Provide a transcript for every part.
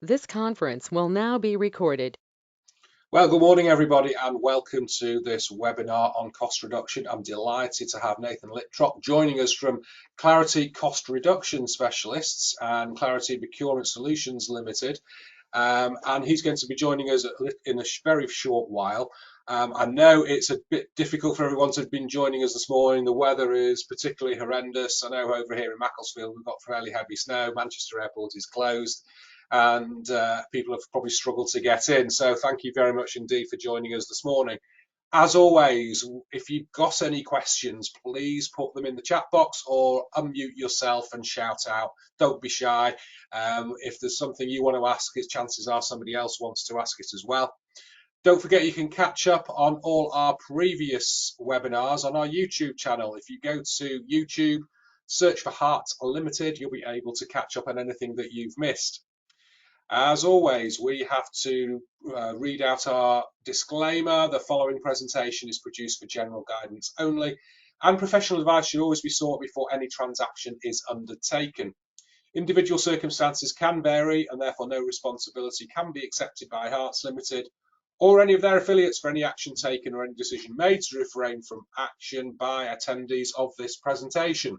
This conference will now be recorded. Well, good morning, everybody, and welcome to this webinar on cost reduction. I'm delighted to have Nathan Littrop joining us from Clarity Cost Reduction Specialists and Clarity Procurement Solutions Limited. And he's going to be joining us in a very short while. I know it's a bit difficult for everyone to have been joining us this morning. The weather is particularly horrendous. I know over here in Macclesfield we've got fairly heavy snow. Manchester Airport is closed, and people have probably struggled to get in. So thank you very much indeed for joining us this morning. As always, if you've got any questions, please put them in the chat box or unmute yourself and shout out. Don't be shy. If there's something you want to ask, chances are somebody else wants to ask it as well. Don't forget you can catch up on all our previous webinars on our YouTube channel. If you go to YouTube, search for Harts Limited, you'll be able to catch up on anything that you've missed. As always, we have to read out our disclaimer. The following presentation is produced for general guidance only, and professional advice should always be sought before any transaction is undertaken. Individual circumstances can vary, and therefore no responsibility can be accepted by Harts Limited or any of their affiliates for any action taken or any decision made to refrain from action by attendees of this presentation.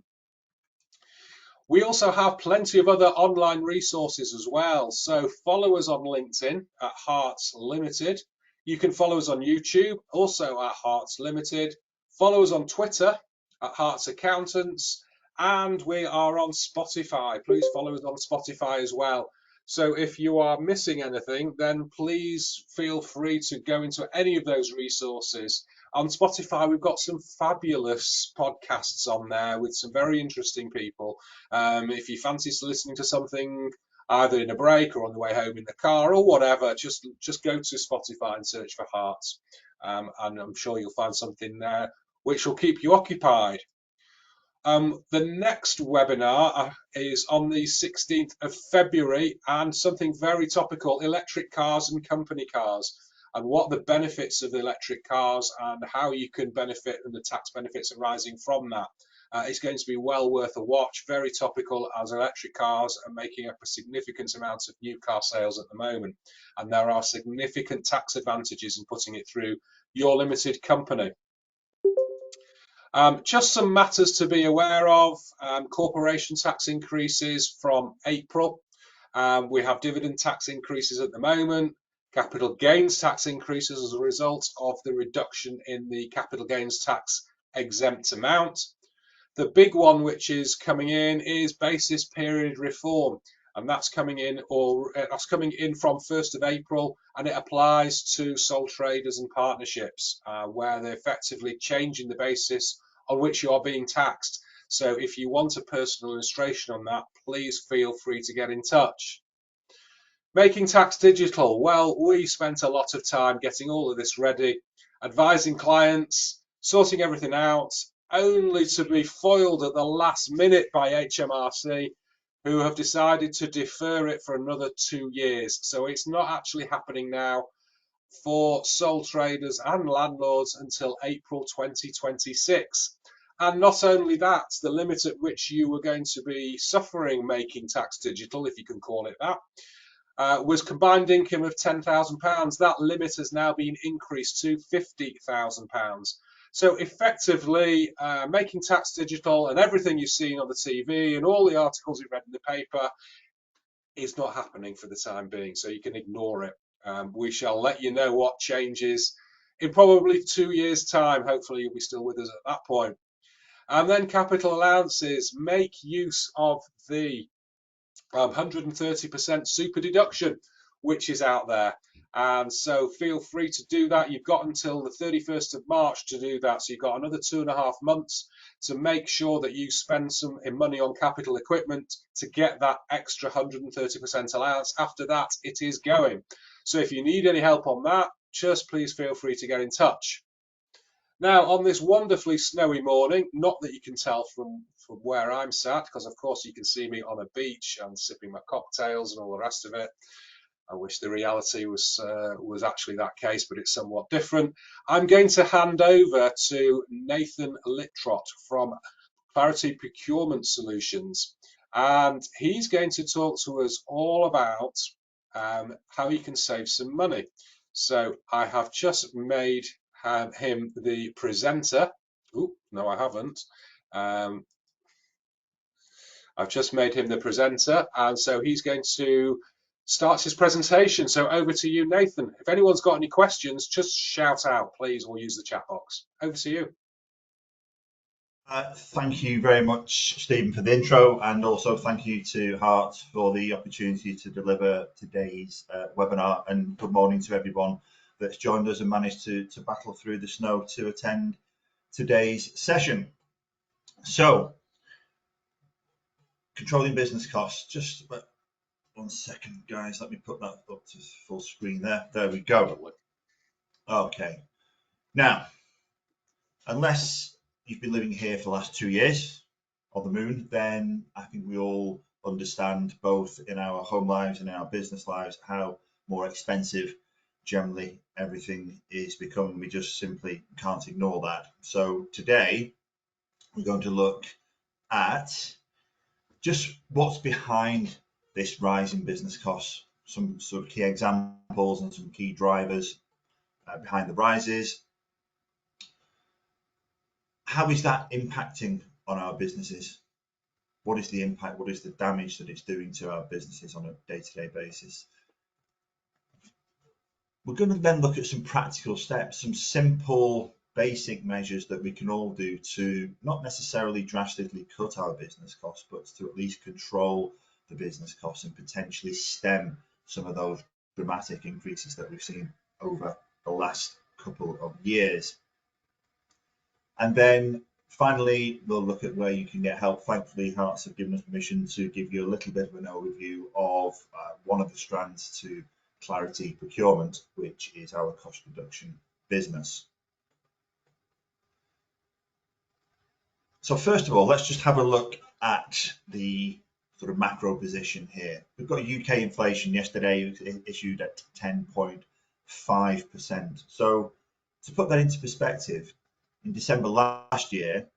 We also have plenty of other online resources as well. So follow us on LinkedIn at Harts Limited. You can follow us on YouTube, also at Harts Limited. Follow us on Twitter at Harts Accountants. And we are on Spotify. Please follow us on Spotify as well. So if you are missing anything, then please feel free to go into any of those resources. On Spotify, we've got some fabulous podcasts on there with some very interesting people. If you fancy listening to something either in a break or on the way home in the car or whatever, just go to Spotify and search for Harts, and I'm sure you'll find something there which will keep you occupied. The next webinar is on the 16th of February, and something very topical: electric cars and company cars, and what the benefits of the electric cars and how you can benefit and the tax benefits arising from that. It's going to be well worth a watch. Very topical, as electric cars are making up a significant amount of new car sales at the moment, and there are significant tax advantages in putting it through your limited company. Just some matters to be aware of. Corporation tax increases from April. We have dividend tax increases at the moment, capital gains tax increases as a result of the reduction in the capital gains tax exempt amount. The big one which is coming in is basis period reform, and that's coming in from 1st of April, and it applies to sole traders and partnerships, where they're effectively changing the basis on which you are being taxed. So if you want a personal illustration on that, please feel free to get in touch. Making tax digital. Well, we spent a lot of time getting all of this ready, advising clients, sorting everything out, only to be foiled at the last minute by HMRC, who have decided to defer it for another 2 years. So it's not actually happening now for sole traders and landlords until April 2026. And not only that, the limit at which you were going to be suffering making tax digital, if you can call it that, was combined income of £10,000. That limit has now been increased to £50,000. So effectively, making tax digital and everything you've seen on the TV and all the articles you've read in the paper is not happening for the time being, so you can ignore it. We shall let you know what changes in probably 2 years' time. Hopefully you'll be still with us at that point. And then capital allowances. Make use of the 130% super deduction, which is out there. And so feel free to do that. You've got until the 31st of March to do that. So you've got another 2.5 months to make sure that you spend some money on capital equipment to get that extra 130% allowance. After that, it is going. So if you need any help on that, just please feel free to get in touch. Now, on this wonderfully snowy morning, not that you can tell from where I'm sat, because of course you can see me on a beach and sipping my cocktails and all the rest of it. I wish the reality was actually that case, but it's somewhat different. I'm going to hand over to Nathan Littrop from Clarity Procurement Solutions, and he's going to talk to us all about how you can save some money. So I have just made him the presenter. Oh, no, I haven't. I've just made him the presenter, and so he's going to start his presentation. So over to you, Nathan. If anyone's got any questions, just shout out, please, or use the chat box. Over to you. Thank you very much, Stephen, for the intro, and also thank you to Harts for the opportunity to deliver today's webinar. And good morning to everyone that's joined us and managed to battle through the snow to attend today's session. So, controlling business costs. Just 1 second, guys. Let me put that up to full screen there. There we go. Okay. Now, unless you've been living here for the last 2 years on the moon, then I think we all understand, both in our home lives and in our business lives, how more expensive generally everything is becoming. We just simply can't ignore that. So today we're going to look at just what's behind this rise in business costs, some sort of key examples and some key drivers behind the rises. How is that impacting on our businesses? What is the impact? What is the damage that it's doing to our businesses on a day-to-day basis? We're going to then look at some practical steps, some simple, basic measures that we can all do to not necessarily drastically cut our business costs, but to at least control the business costs and potentially stem some of those dramatic increases that we've seen over the last couple of years. And then finally, we'll look at where you can get help. Thankfully, Harts have given us permission to give you a little bit of an overview of one of the strands to Clarity Procurement, which is our cost reduction business. So first of all, let's just have a look at the sort of macro position here. We've got UK inflation yesterday issued at 10.5%. So to put that into perspective, in December last year,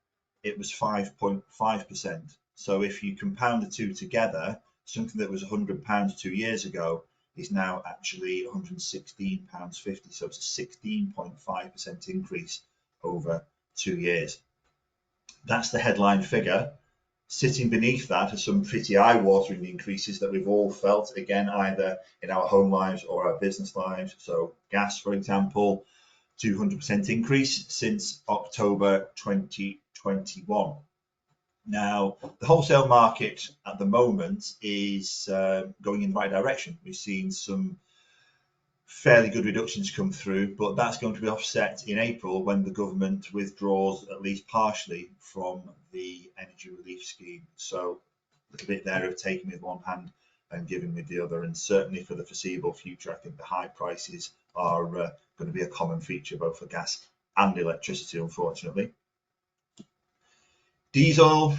it was 5.5%. So if you compound the two together, something that was £100 2 years ago is now actually £116.50. So it's a 16.5% increase over 2 years. That's the headline figure. Sitting beneath that are some pretty eye-watering increases that we've all felt, again, either in our home lives or our business lives. So gas, for example, 200% increase since October 2021. Now, the wholesale market at the moment is going in the right direction. We've seen some fairly good reductions come through, but that's going to be offset in April when the government withdraws, at least partially, from the energy relief scheme. So a little bit there of taking with one hand and giving with the other. And certainly for the foreseeable future, I think the high prices are going to be a common feature both for gas and electricity, unfortunately. Diesel,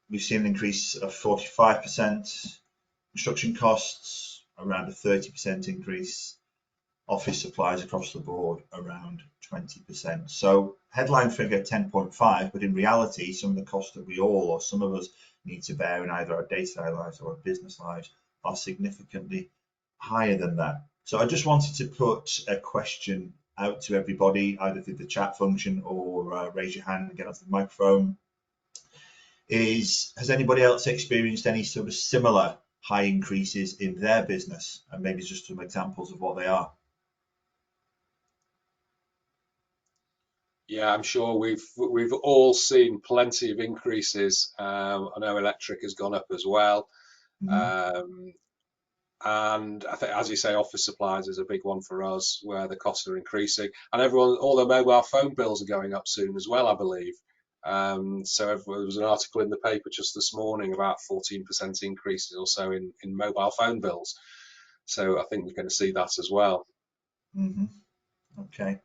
we've seen an increase of 45%. Construction costs, around a 30% increase. Office supplies across the board, around 20%. So headline figure 10.5, but in reality, some of the costs that we all, or some of us, need to bear in either our day-to-day lives or our business lives are significantly higher than that. So I just wanted to put a question out to everybody, either through the chat function or raise your hand and get onto the microphone. Has anybody else experienced any sort of similar high increases in their business? And maybe just some examples of what they are. Yeah, I'm sure we've all seen plenty of increases. I know electric has gone up as well. Mm-hmm. And I think, as you say, office supplies is a big one for us, where the costs are increasing, and all the mobile phone bills are going up soon as well, I believe. So there was an article in the paper just this morning about 14% increases or so in mobile phone bills. So I think we're going to see that as well. Mm-hmm. Okay.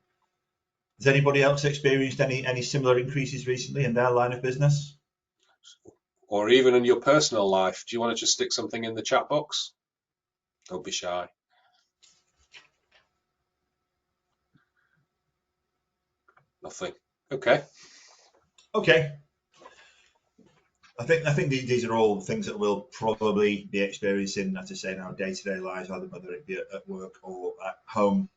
Has anybody else experienced any similar increases recently in their line of business? Or even in your personal life? Do you want to just stick something in the chat box? Don't be shy. Nothing. Okay. Okay. I think these are all things that we'll probably be experiencing, as I say, in our day-to-day lives, either whether it be at work or at home.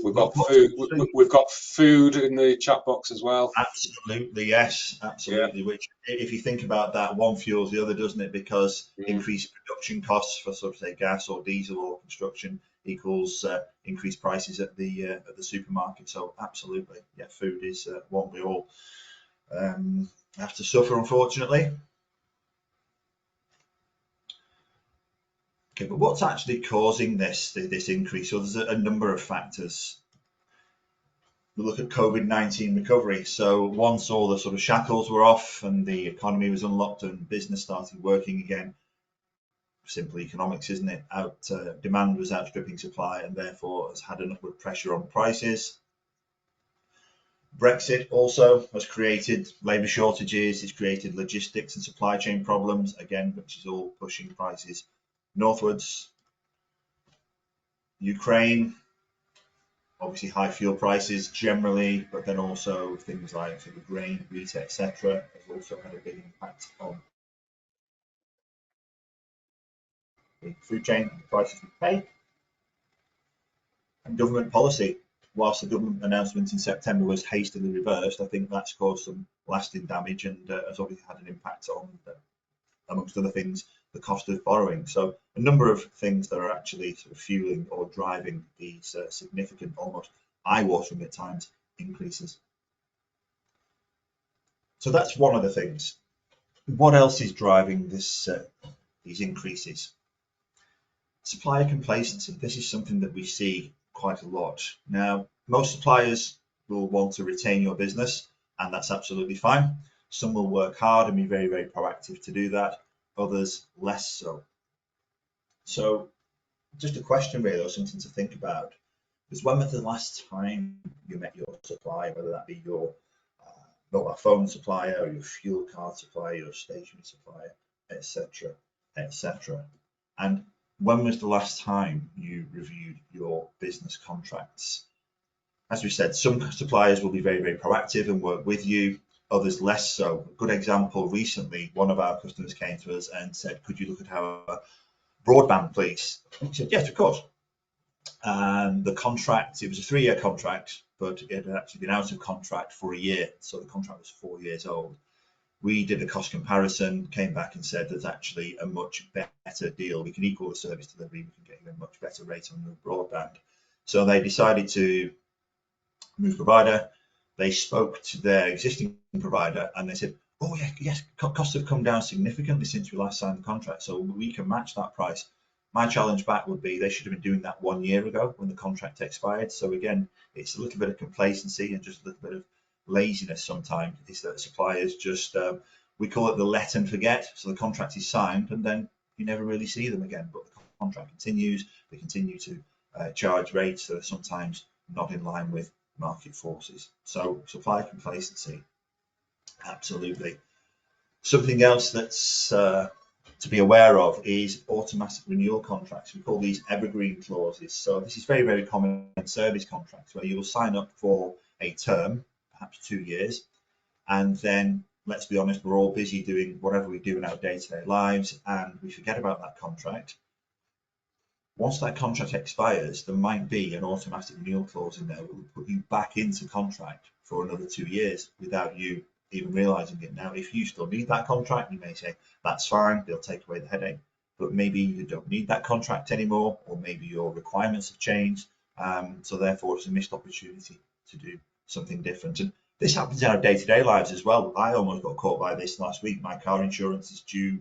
We've But got what's food. actually We've got food in the chat box as well. absolutely, yes, Yeah. absolutely. Which, if you think about that, one fuels the other, doesn't it? Because increased production costs for, sort of, say, gas or diesel or construction equals increased prices at the supermarket. So, absolutely, yeah, food is one we all have to suffer, unfortunately. Okay, but what's actually causing this increase? So there's a number of factors. We look at COVID-19 recovery. So once all the sort of shackles were off and the economy was unlocked and business started working again, simple economics, isn't it? Demand was outstripping supply and therefore has had an upward pressure on prices. Brexit also has created labour shortages, it's created logistics and supply chain problems, again, which is all pushing prices northwards. Ukraine, obviously high fuel prices generally, but then also things like sort of grain, wheat, etc., have also had a big impact on the food chain, the prices we pay. And government policy, whilst the government announcement in September was hastily reversed, I think that's caused some lasting damage and has obviously had an impact on, amongst other things, the cost of borrowing. So a number of things that are actually sort of fueling or driving these significant, almost eye-watering at times, increases. So that's one of the things. What else is driving this these increases? Supplier complacency. This is something that we see quite a lot. Now, most suppliers will want to retain your business, and that's absolutely fine. Some will work hard and be very, very proactive to do that. Others less so. So just a question really, or something to think about, is when was the last time you met your supplier, whether that be your mobile phone supplier, or your fuel card supplier, your stationery supplier, etc., etc. And when was the last time you reviewed your business contracts? As we said, some suppliers will be very, very proactive and work with you, others less so. A good example, recently, one of our customers came to us and said, could you look at our broadband, please? And we said, yes, of course. And the contract, it was a 3-year contract, but it had actually been out of contract for a year. So the contract was 4 years old. We did a cost comparison, came back and said there's actually a much better deal. We can equal the service delivery, we can get you a much better rate on your broadband. So they decided to move provider. They spoke to their existing provider and they said, oh yeah, yes, costs have come down significantly since we last signed the contract, so we can match that price. My challenge back would be they should have been doing that 1 year ago when the contract expired. So again, it's a little bit of complacency and just a little bit of laziness sometimes. Is that suppliers just, we call it the let and forget. So the contract is signed and then you never really see them again, but the contract continues. They continue to charge rates that are sometimes not in line with market forces. So supplier complacency, absolutely. Something else that's to be aware of is automatic renewal contracts. We call these evergreen clauses. So this is very, very common in service contracts where you will sign up for a term, perhaps 2 years, and then let's be honest, we're all busy doing whatever we do in our day-to-day lives and we forget about that contract. Once that contract expires, there might be an automatic renewal clause in there that will put you back into contract for another 2 years without you even realizing it. Now, if you still need that contract, you may say, that's fine, they'll take away the headache. But maybe you don't need that contract anymore, or maybe your requirements have changed. So therefore, it's a missed opportunity to do something different. And this happens in our day-to-day lives as well. I almost got caught by this last week. My car insurance is due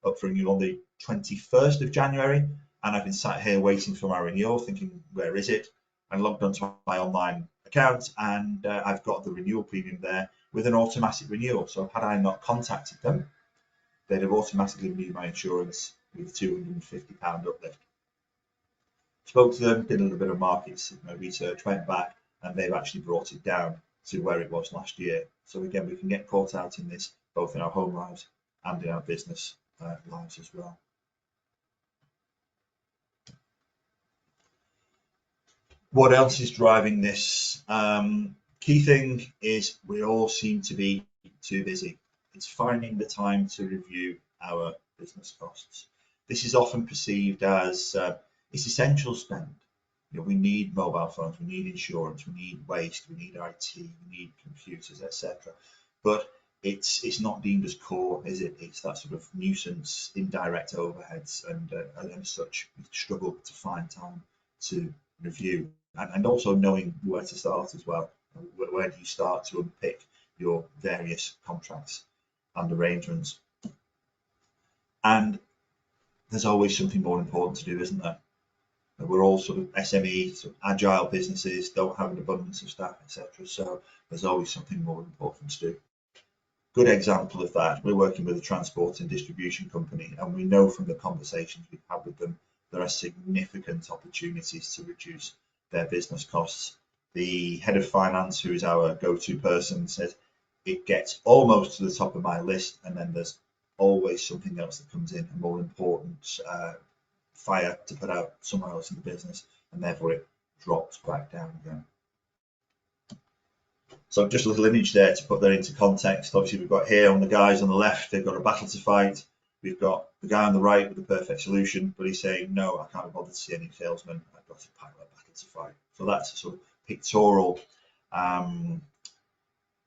up for renewal on the 21st of January. And I've been sat here waiting for my renewal, thinking, where is it? I logged onto my online account and I've got the renewal premium there with an automatic renewal. So had I not contacted them, they'd have automatically renewed my insurance with £250 uplift. Spoke to them, did a little bit of market research, went back, and they've actually brought it down to where it was last year. So again, we can get caught out in this, both in our home lives and in our business lives as well. What else is driving this? Key thing is we all seem to be too busy. it's finding the time to review our business costs. This is often perceived as it's essential spend. We need mobile phones, we need insurance, we need waste, we need IT, we need computers, etc. But it's not deemed as core, is it? It's that sort of nuisance, indirect overheads, and as such, we struggle to find time to review, and also knowing where to start as well. Where do you start to unpick your various contracts and arrangements? And there's always something more important to do, isn't there? We're all sort of SME, sort of agile businesses, don't have an abundance of staff, etc. So there's always something more important to do. Good example of that, we're working with a transport and distribution company, and we know from the conversations we've had with them, there are significant opportunities to reduce their business costs. The head of finance, who is our go-to person, says it gets almost to the top of my list, and then there's always something else that comes in, a more important fire to put out somewhere else in the business, and therefore it drops back down again. So just a little image there to put that into context. Obviously, we've got here on the guys on the left, they've got a battle to fight. We've got the guy on the right with the perfect solution, but he's saying, no, I can't be bothered to see any salesmen. I've got a battle to fight. So that's a sort of pictorial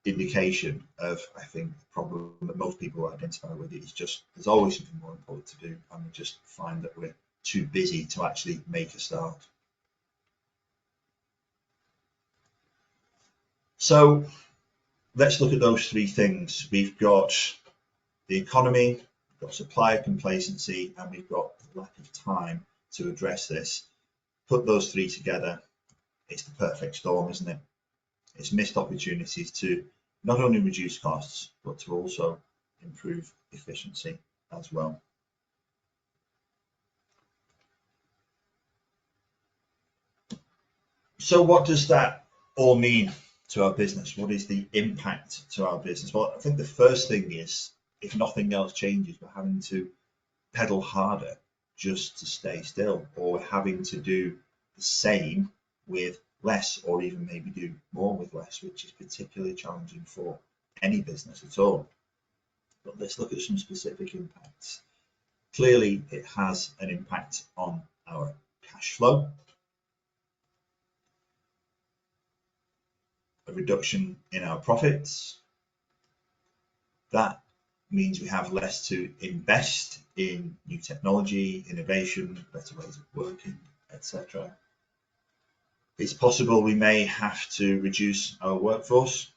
indication of, I think, the problem that most people identify with it is just there's always something more important to do, and we just find that we're too busy to actually make a start. So let's look at those three things. We've got the economy, we've got supplier complacency, and we've got the lack of time to address this. Put those three together, it's the perfect storm, isn't it? It's missed opportunities to not only reduce costs, but to also improve efficiency as well. So what does that all mean to our business? What is the impact to our business? Well, I think the first thing is, if nothing else changes, we're having to pedal harder just to stay still, or we're having to do the same with less, or even maybe do more with less, which is particularly challenging for any business at all. But let's look at some specific impacts. Clearly, it has an impact on our cash flow, a reduction in our profits. That means we have less to invest in new technology, innovation, better ways of working, etc. It's possible we may have to reduce our workforce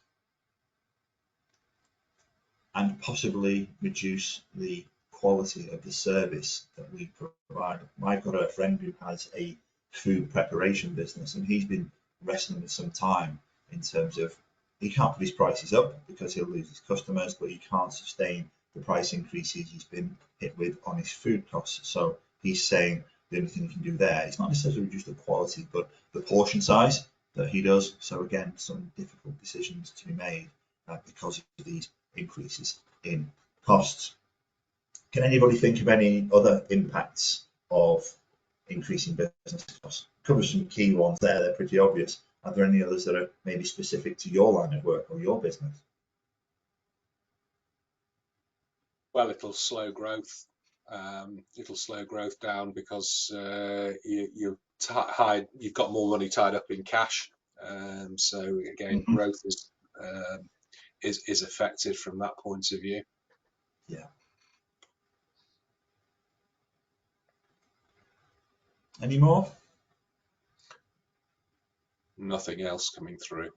and possibly reduce the quality of the service that we provide. I've got a friend who has a food preparation business, and he's been wrestling with some time in terms of he can't put his prices up because he'll lose his customers, but he can't sustain the price increases he's been hit with on his food costs. So he's saying the only thing he can do there is not necessarily reduce the quality, but the portion size that he does. So again, some difficult decisions to be made because of these increases in costs. Can anybody think of any other impacts of increasing business costs? Cover some key ones there, they're pretty obvious. Are there any others that are maybe specific to your line of work or your business? Well, it'll slow growth. It'll slow growth down because you've got more money tied up in cash. So again, growth is affected from that point of view. Yeah. Any more? Nothing else coming through.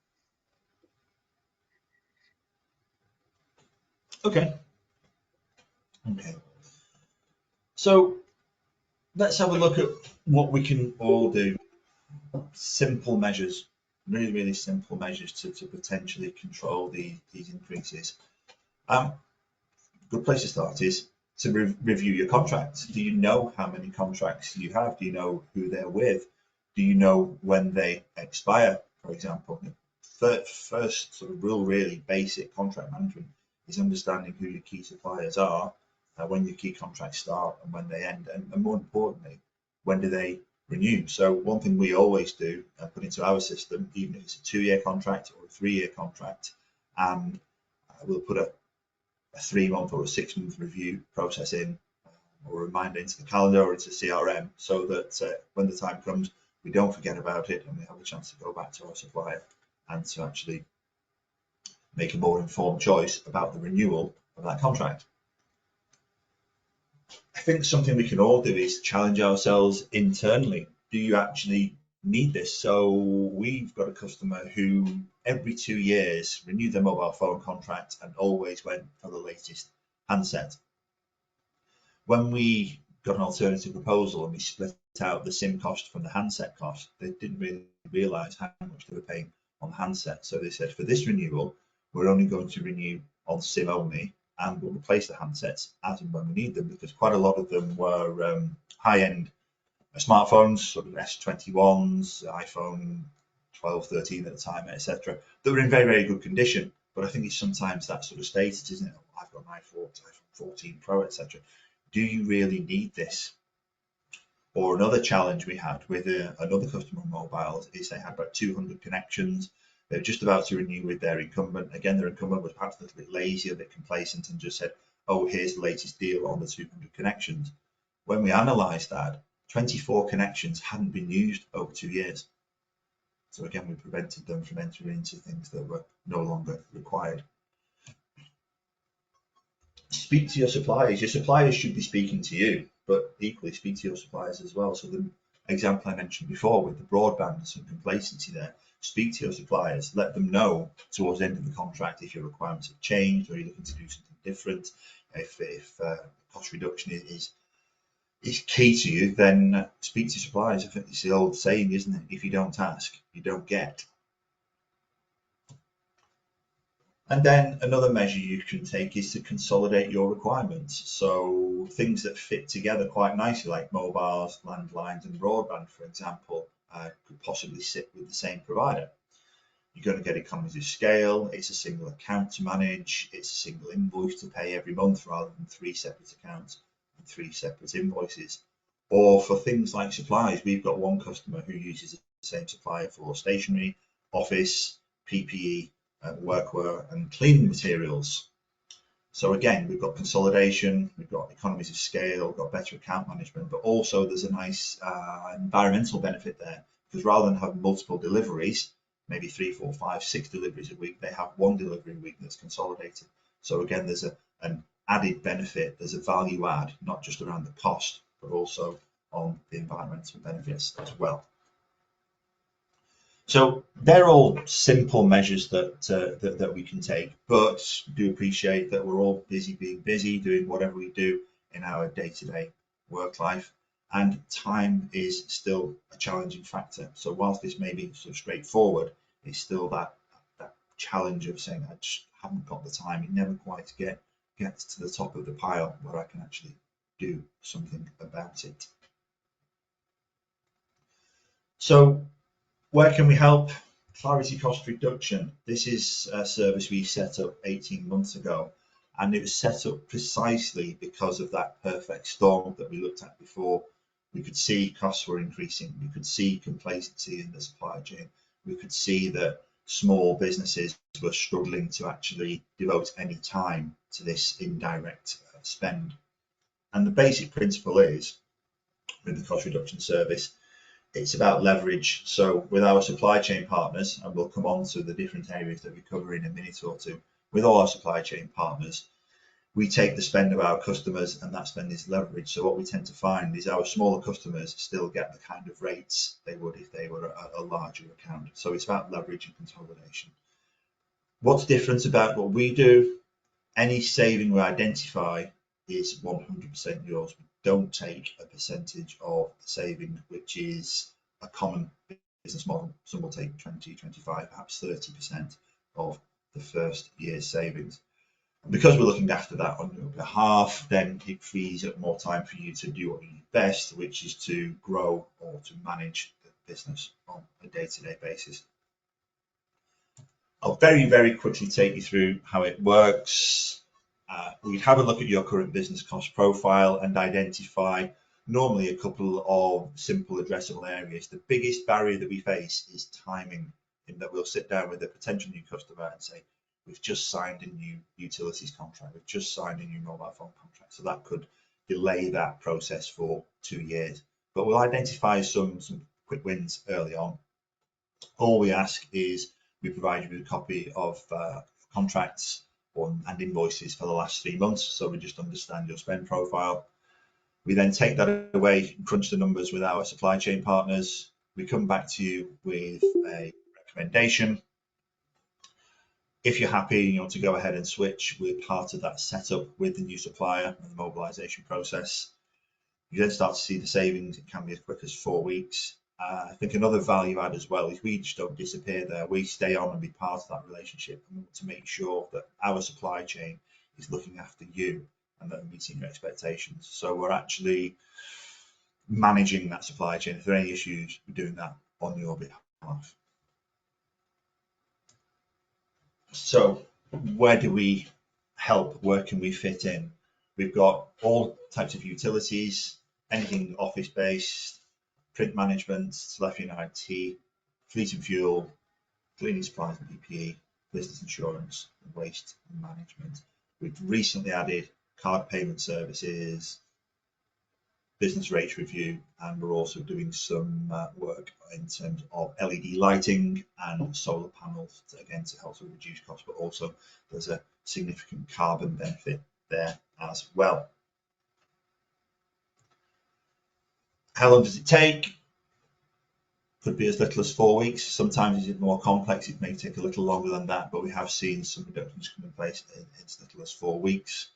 Okay. So let's have a look at what we can all do. Simple measures, really, really simple measures to potentially control these increases. Good place to start is to review your contracts. Do you know how many contracts you have? Do you know who they're with? Do you know when they expire, for example? The first sort of really basic contract management is understanding who your key suppliers are, when your key contracts start and when they end, and more importantly, when do they renew. So one thing we always do, put into our system, even if it's a 2-year contract or a 3-year contract, and we'll put a a 3-month or a 6-month review process in, or a reminder into the calendar or into CRM, so that when the time comes, we don't forget about it and we have a chance to go back to our supplier and to actually make a more informed choice about the renewal of that contract. I think something we can all do is challenge ourselves internally. Do you actually need this? So we've got a customer who every 2 years renewed their mobile phone contract and always went for the latest handset. When we got an alternative proposal and we split out the SIM cost from the handset cost, they didn't really realise how much they were paying on the handset. So they said, for this renewal, we're only going to renew on SIM only, and we'll replace the handsets as and when we need them, because quite a lot of them were high-end smartphones, sort of S21s, iPhone 12, 13 at the time, etc., that were in very, very good condition. But I think it's sometimes that sort of status, isn't it? Oh, I've got an iPhone 14 Pro, etc. Do you really need this? Or another challenge we had with another customer on mobiles is they had about 200 connections. They were just about to renew with their incumbent. Again, their incumbent was perhaps a little bit lazy, a bit complacent, and just said, oh, here's the latest deal on the 200 connections. When we analysed that, 24 connections hadn't been used over 2 years. So again, we prevented them from entering into things that were no longer required. Speak to your suppliers. Your suppliers should be speaking to you, but equally speak to your suppliers as well. So the example I mentioned before with the broadband and some complacency there, speak to your suppliers, let them know towards the end of the contract if your requirements have changed or you're looking to do something different. If cost reduction is key to you, then speak to suppliers. I think it's the old saying, isn't it? If you don't ask, you don't get. And then another measure you can take is to consolidate your requirements. So things that fit together quite nicely, like mobiles, landlines, and broadband, for example, could possibly sit with the same provider. You're going to get economies of scale. It's a single account to manage. It's a single invoice to pay every month rather than 3 separate accounts and 3 separate invoices. Or for things like supplies, we've got one customer who uses the same supplier for stationery, office, PPE, workwear, and cleaning materials. So again, we've got consolidation, we've got economies of scale, we've got better account management, but also there's a nice environmental benefit there, because rather than having multiple deliveries, maybe 3, 4, 5, 6 deliveries a week, they have one delivery a week that's consolidated. So again, there's an added benefit, there's a value add, not just around the cost, but also on the environmental benefits as well. So they're all simple measures that we can take, but do appreciate that we're all busy being busy, doing whatever we do in our day-to-day work life, and time is still a challenging factor. So whilst this may be sort of straightforward, it's still that challenge of saying, I just haven't got the time. You never quite get to the top of the pile where I can actually do something about it. So where can we help? Clarity Cost Reduction. This is a service we set up 18 months ago, and it was set up precisely because of that perfect storm that we looked at before. We could see costs were increasing. We could see complacency in the supply chain. We could see that small businesses were struggling to actually devote any time to this indirect spend. And the basic principle is, with the cost reduction service, it's about leverage. So with our supply chain partners, and we'll come on to the different areas that we cover in a minute or two, with all our supply chain partners, we take the spend of our customers and that spend is leverage. So what we tend to find is our smaller customers still get the kind of rates they would if they were a larger account. So it's about leverage and consolidation. What's different about what we do? Any saving we identify is 100% yours. We don't take a percentage of the saving, which is a common business model. Some will take 20, 25, perhaps 30% of the first year's savings. And because we're looking after that on your behalf, then it frees up more time for you to do what you do best, which is to grow or to manage the business on a day-to-day basis. I'll very, very quickly take you through how it works. We have a look at your current business cost profile and identify normally a couple of simple addressable areas. The biggest barrier that we face is timing, in that we'll sit down with a potential new customer and say, we've just signed a new utilities contract, we've just signed a new mobile phone contract. So that could delay that process for 2 years. But we'll identify some quick wins early on. All we ask is we provide you with a copy of contracts and invoices for the last 3 months, so we just understand your spend profile. We then take that away, crunch the numbers with our supply chain partners. We come back to you with a recommendation. If you're happy and you want to go ahead and switch, we're part of that setup with the new supplier and the mobilization process. You then start to see the savings. It can be as quick as 4 weeks. I think another value add as well is we just don't disappear there. We stay on and be part of that relationship, and we want to make sure that our supply chain is looking after you and that we're meeting your expectations. So we're actually managing that supply chain. If there are any issues, we're doing that on your behalf. So where do we help? Where can we fit in? We've got all types of utilities, anything office-based, print management, telephony and IT, fleet and fuel, cleaning supplies and PPE, business insurance, and waste management. We've recently added card payment services, business rates review, and we're also doing some work in terms of LED lighting and solar panels, again, to help reduce costs, but also there's a significant carbon benefit there as well. How long does it take? Could be as little as 4 weeks. Sometimes it's more complex, it may take a little longer than that, but we have seen some reductions come in place in as little as 4 weeks.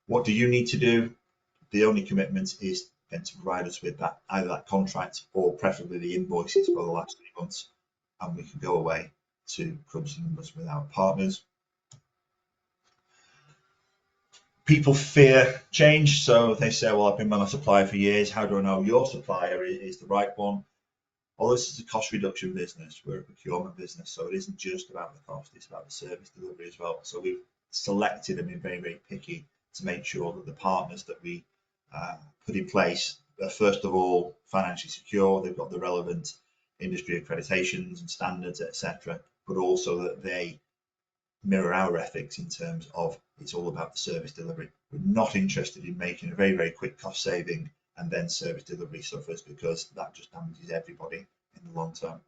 What do you need to do? The only commitment is then to provide us with that, either that contract or preferably the invoices for the last 3 months, and we can go away to crunch the numbers with our partners. People fear change, so they say, well, I've been with my supplier for years, how do I know your supplier is the right one? Well, this is a cost reduction business, we're a procurement business, so it isn't just about the cost, it's about the service delivery as well. So we've selected and been very, very picky to make sure that the partners that we put in place are, first of all, financially secure, they've got the relevant industry accreditations and standards, etc., but also that they mirror our ethics in terms of it's all about the service delivery. We're not interested in making a very, very quick cost saving and then service delivery suffers, because that just damages everybody in the long term.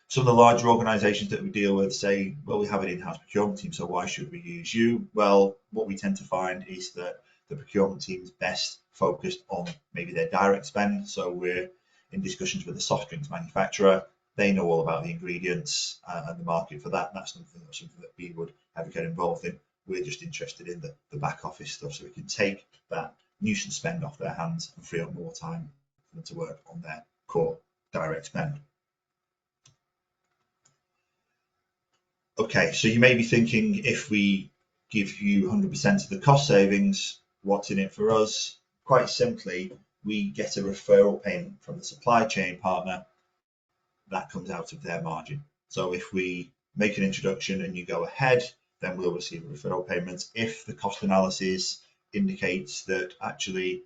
Some of the larger organisations that we deal with say, well, we have an in-house procurement team, so why should we use you? Well, what we tend to find is that the procurement team is best focused on maybe their direct spend. So we're in discussions with the soft drinks manufacturer. They know all about the ingredients and the market for that. That's something that we would ever get involved in. We're just interested in the back office stuff, so we can take that nuisance spend off their hands and free up more time for them to work on their core direct spend. Okay, so you may be thinking, if we give you 100% of the cost savings, what's in it for us? Quite simply, we get a referral payment from the supply chain partner that comes out of their margin. So if we make an introduction and you go ahead, then we'll receive a referral payment. If the cost analysis indicates that actually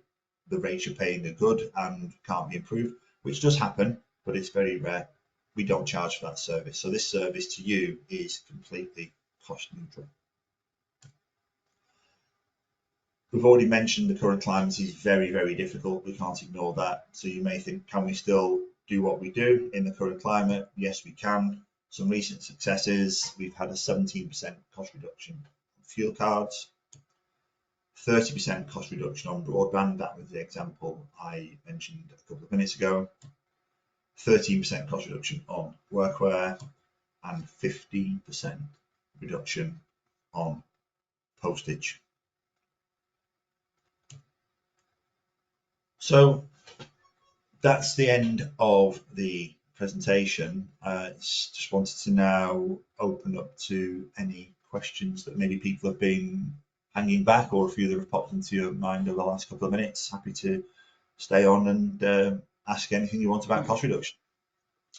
the rates you're paying are good and can't be improved, which does happen, but it's very rare, we don't charge for that service. So this service to you is completely cost neutral. We've already mentioned the current climate is very, very difficult. We can't ignore that. So you may think, can we still do what we do in the current climate? Yes, we can. Some recent successes: we've had a 17% cost reduction on fuel cards, 30% cost reduction on broadband. That was the example I mentioned a couple of minutes ago. 13% cost reduction on workwear, and 15% reduction on postage. So that's the end of the presentation. Just wanted to now open up to any questions that maybe people have been hanging back, or a few that have popped into your mind over the last couple of minutes. Happy to stay on and ask anything you want about cost reduction.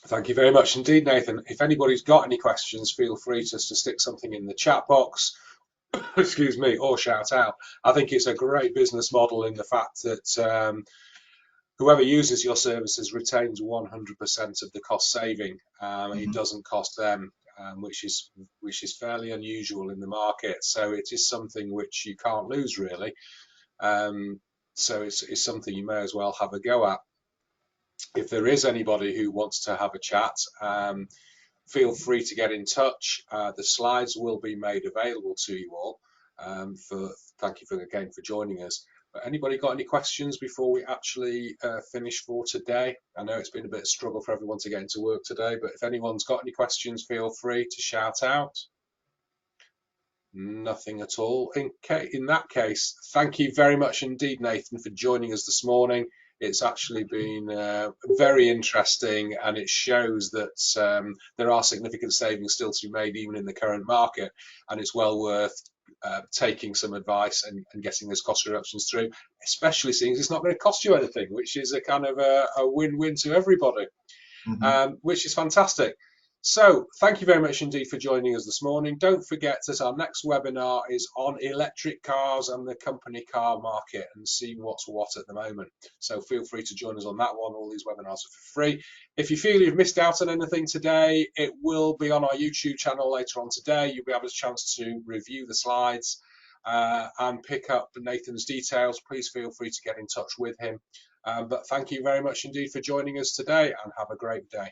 Thank you very much indeed, Nathan. If anybody's got any questions, feel free to stick something in the chat box, excuse me, or shout out. I think it's a great business model in the fact that whoever uses your services retains 100% of the cost saving. It doesn't cost them which is fairly unusual in the market. So it is something which you can't lose really. So it's something you may as well have a go at. If there is anybody who wants to have a chat, feel free to get in touch. The slides will be made available to you all. Thank you again for joining us. But anybody got any questions before we actually finish for today? I know it's been a bit of a struggle for everyone to get into work today, but if anyone's got any questions, feel free to shout out. Nothing at all. In that case, thank you very much indeed, Nathan, for joining us this morning. It's actually been very interesting, and it shows that there are significant savings still to be made even in the current market, and it's well worth taking some advice and getting those cost reductions through, especially seeing it's not going to cost you anything, which is a kind of a win-win to everybody, which is fantastic. So thank you very much indeed for joining us this morning. Don't forget that our next webinar is on electric cars and the company car market and see what's what at the moment. So feel free to join us on that one. All these webinars are for free. If you feel you've missed out on anything today, it will be on our YouTube channel later on today. You'll be able to chance to review the slides and pick up Nathan's details. Please feel free to get in touch with him. But thank you very much indeed for joining us today, and have a great day.